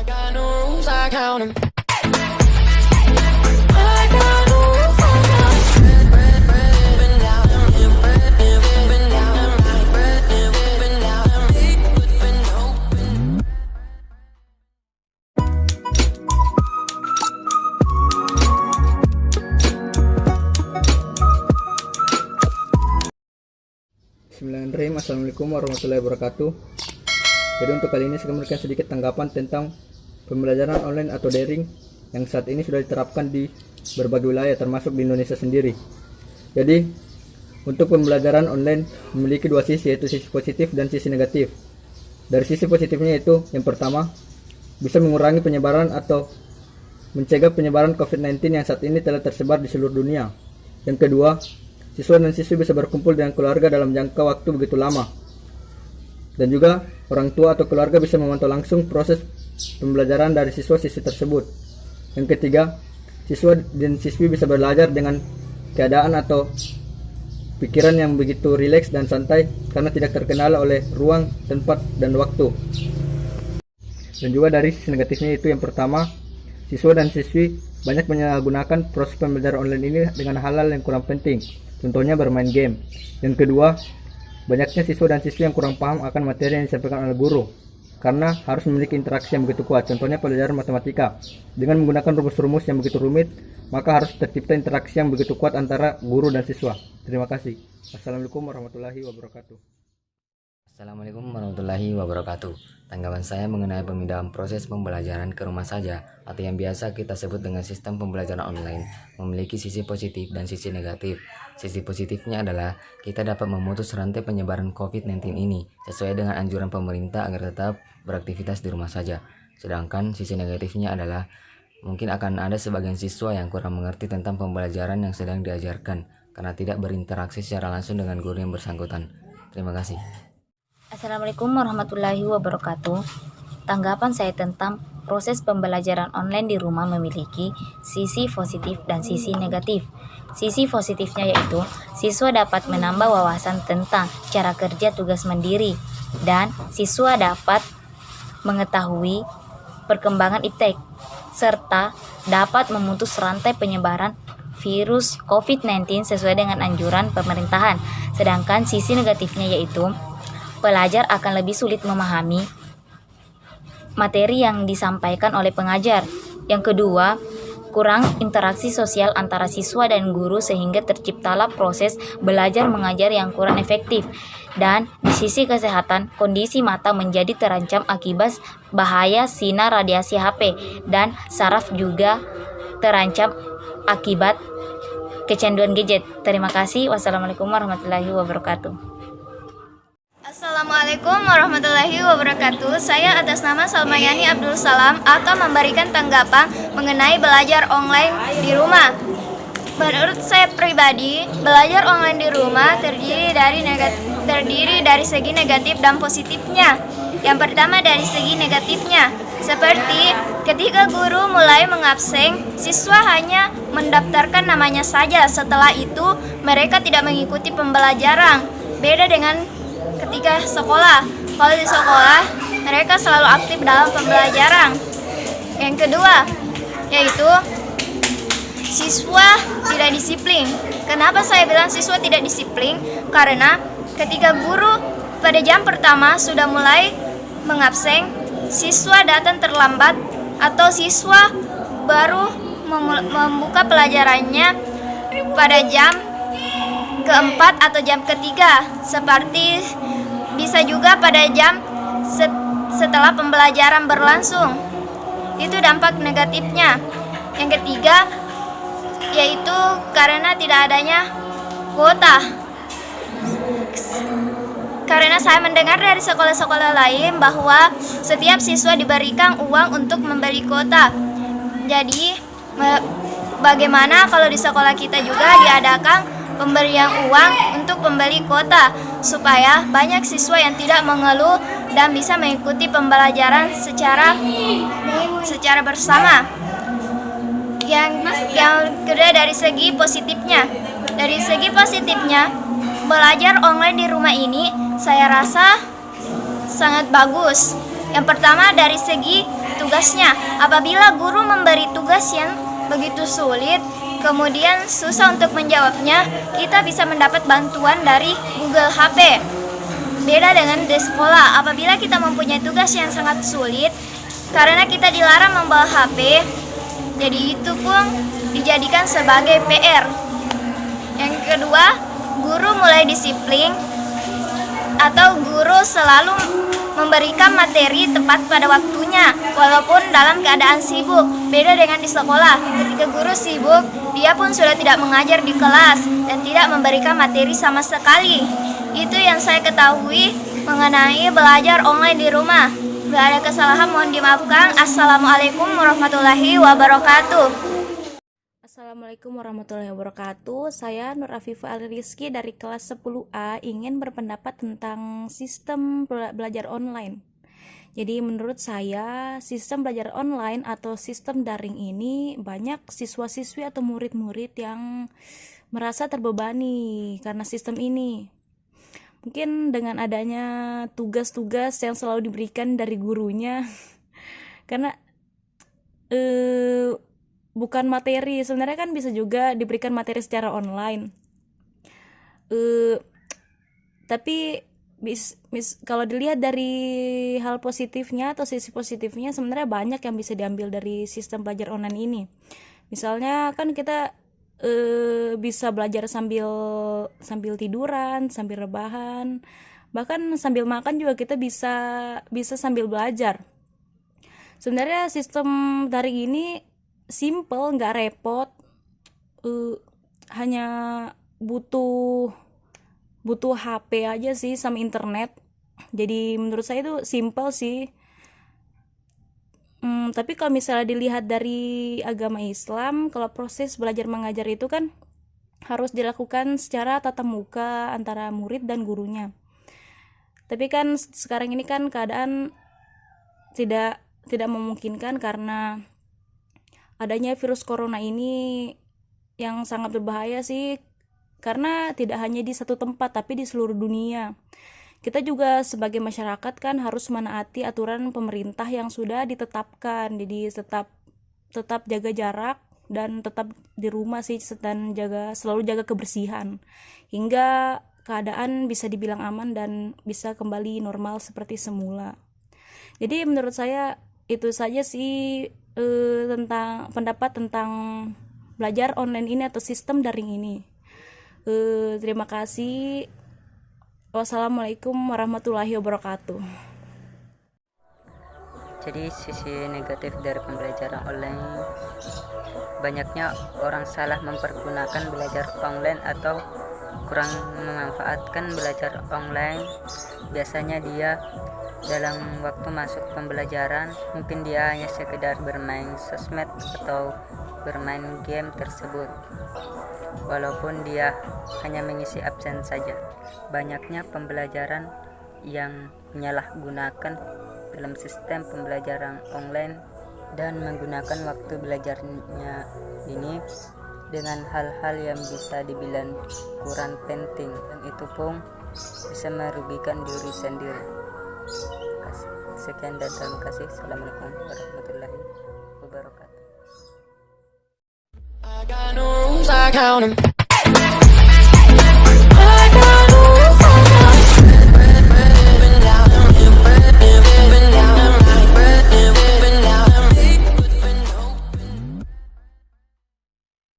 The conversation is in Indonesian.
got no rules, I count 'em. I got no rules, I count 'em. Bread, up and down, up and down, right, bread, up and down, up and open. Bismillahirrahmanirrahim. Assalamualaikum warahmatullahi wabarakatuh. Jadi untuk kali ini saya memberikan sedikit tanggapan tentang pembelajaran online atau daring yang saat ini sudah diterapkan di berbagai wilayah termasuk di Indonesia sendiri. Jadi untuk pembelajaran online memiliki dua sisi, yaitu sisi positif dan sisi negatif. Dari sisi positifnya yaitu yang pertama, bisa mengurangi penyebaran atau mencegah penyebaran COVID-19 yang saat ini telah tersebar di seluruh dunia. Yang kedua, siswa dan siswi bisa berkumpul dengan keluarga dalam jangka waktu begitu lama. Dan juga orang tua atau keluarga bisa memantau langsung proses pembelajaran dari siswa-siswi tersebut. Yang ketiga, siswa dan siswi bisa belajar dengan keadaan atau pikiran yang begitu rileks dan santai karena tidak terkendala oleh ruang, tempat, dan waktu. Dan juga dari sisi negatifnya itu yang pertama, siswa dan siswi banyak menyalahgunakan proses pembelajaran online ini dengan hal-hal yang kurang penting. Contohnya bermain game. Yang kedua, banyaknya siswa dan siswi yang kurang paham akan materi yang disampaikan oleh guru karena harus memiliki interaksi yang begitu kuat. Contohnya pelajaran matematika. Dengan menggunakan rumus-rumus yang begitu rumit, maka harus tercipta interaksi yang begitu kuat antara guru dan siswa. Terima kasih. Assalamualaikum warahmatullahi wabarakatuh. Assalamualaikum warahmatullahi wabarakatuh. Tanggapan saya mengenai pemindahan proses pembelajaran ke rumah saja atau yang biasa kita sebut dengan sistem pembelajaran online memiliki sisi positif dan sisi negatif. Sisi positifnya adalah kita dapat memutus rantai penyebaran COVID-19 ini sesuai dengan anjuran pemerintah agar tetap beraktivitas di rumah saja. Sedangkan sisi negatifnya adalah mungkin akan ada sebagian siswa yang kurang mengerti tentang pembelajaran yang sedang diajarkan karena tidak berinteraksi secara langsung dengan guru yang bersangkutan. Terima kasih. Assalamualaikum warahmatullahi wabarakatuh. Tanggapan saya tentang proses pembelajaran online di rumah memiliki sisi positif dan sisi negatif. Sisi positifnya yaitu siswa dapat menambah wawasan tentang cara kerja tugas mandiri dan siswa dapat mengetahui perkembangan iptek serta dapat memutus rantai penyebaran virus COVID-19 sesuai dengan anjuran pemerintahan. Sedangkan sisi negatifnya yaitu pelajar akan lebih sulit memahami materi yang disampaikan oleh pengajar. Yang kedua, kurang interaksi sosial antara siswa dan guru sehingga terciptalah proses belajar mengajar yang kurang efektif. Dan di sisi kesehatan, kondisi mata menjadi terancam akibat bahaya sinar radiasi HP dan saraf juga terancam akibat kecanduan gadget. Terima kasih. Wassalamualaikum warahmatullahi wabarakatuh. Assalamualaikum warahmatullahi wabarakatuh. Saya atas nama Salmayani Abdul Salam akan memberikan tanggapan mengenai belajar online di rumah. Menurut saya pribadi, belajar online di rumah terdiri dari segi negatif dan positifnya. Yang pertama dari segi negatifnya, seperti ketika guru mulai mengabsen, siswa hanya mendaftarkan namanya saja. Setelah itu, mereka tidak mengikuti pembelajaran. Beda dengan ketika sekolah. Kalau di sekolah, mereka selalu aktif dalam pembelajaran. Yang kedua, yaitu siswa tidak disiplin. Kenapa saya bilang siswa tidak disiplin? Karena ketika guru pada jam pertama sudah mulai mengabsen, siswa datang terlambat atau siswa baru membuka pelajarannya pada jam keempat atau jam ketiga, seperti bisa juga pada jam setelah pembelajaran berlangsung. Itu dampak negatifnya. Yang ketiga yaitu karena tidak adanya kuota. Karena saya mendengar dari sekolah-sekolah lain bahwa setiap siswa diberikan uang untuk membeli kuota. Jadi bagaimana kalau di sekolah kita juga diadakan pemberian uang untuk pembeli kuota supaya banyak siswa yang tidak mengeluh dan bisa mengikuti pembelajaran secara bersama. Yang kedua dari segi positifnya. Dari segi positifnya, belajar online di rumah ini saya rasa sangat bagus Yang pertama dari segi tugasnya. Apabila guru memberi tugas yang begitu sulit, kemudian susah untuk menjawabnya, kita bisa mendapat bantuan dari Google HP. Beda dengan di sekolah, apabila kita mempunyai tugas yang sangat sulit, karena kita dilarang membawa HP, jadi itu pun dijadikan sebagai PR. Yang kedua, guru mulai disiplin atau guru selalu memberikan materi tepat pada waktunya walaupun dalam keadaan sibuk. Beda dengan di sekolah, ketika guru sibuk, dia pun sudah tidak mengajar di kelas dan tidak memberikan materi sama sekali. Itu yang saya ketahui mengenai belajar online di rumah. Bila ada kesalahan mohon dimaafkan. Assalamualaikum warahmatullahi wabarakatuh. Assalamualaikum warahmatullahi wabarakatuh. Saya Nur Afifah Al-Rizki dari kelas 10A ingin berpendapat tentang sistem belajar online. Jadi menurut saya sistem belajar online atau sistem daring ini banyak siswa-siswi atau murid-murid yang merasa terbebani karena sistem ini. Mungkin dengan adanya tugas-tugas yang selalu diberikan dari gurunya karena bukan materi, sebenarnya kan bisa juga diberikan materi secara online. Tapi kalau dilihat dari hal positifnya atau sisi positifnya, sebenarnya banyak yang bisa diambil dari sistem belajar online ini. Misalnya kan kita bisa belajar sambil tiduran, sambil rebahan, bahkan sambil makan juga kita bisa sambil belajar. Sebenarnya sistem daring ini simple, nggak repot, hanya butuh HP aja sih sama internet. Jadi menurut saya itu simple sih. Tapi kalau misalnya dilihat dari agama Islam, kalau proses belajar mengajar itu kan harus dilakukan secara tatap muka antara murid dan gurunya. Tapi kan sekarang ini kan keadaan tidak memungkinkan karena adanya virus corona ini yang sangat berbahaya sih, karena tidak hanya di satu tempat tapi di seluruh dunia. Kita juga sebagai masyarakat kan harus menaati aturan pemerintah yang sudah ditetapkan. Jadi tetap jaga jarak dan tetap di rumah sih, dan selalu jaga kebersihan hingga keadaan bisa dibilang aman dan bisa kembali normal seperti semula. Jadi menurut saya itu saja sih tentang pendapat tentang belajar online ini atau sistem daring ini. Terima kasih. Wassalamualaikum warahmatullahi wabarakatuh. Jadi sisi negatif dari pembelajaran online, banyaknya orang salah mempergunakan belajar online atau kurang memanfaatkan belajar online. Biasanya dia dalam waktu masuk pembelajaran mungkin dia hanya sekedar bermain sosmed atau bermain game tersebut, walaupun dia hanya mengisi absen saja. Banyaknya pembelajaran yang menyalahgunakan dalam sistem pembelajaran online dan menggunakan waktu belajarnya ini dengan hal-hal yang bisa dibilang kurang penting, dan itu pun bisa merugikan diri sendiri. Sekian dan terima kasih. Assalamualaikum warahmatullahi wabarakatuh. I got no rules, I count 'em.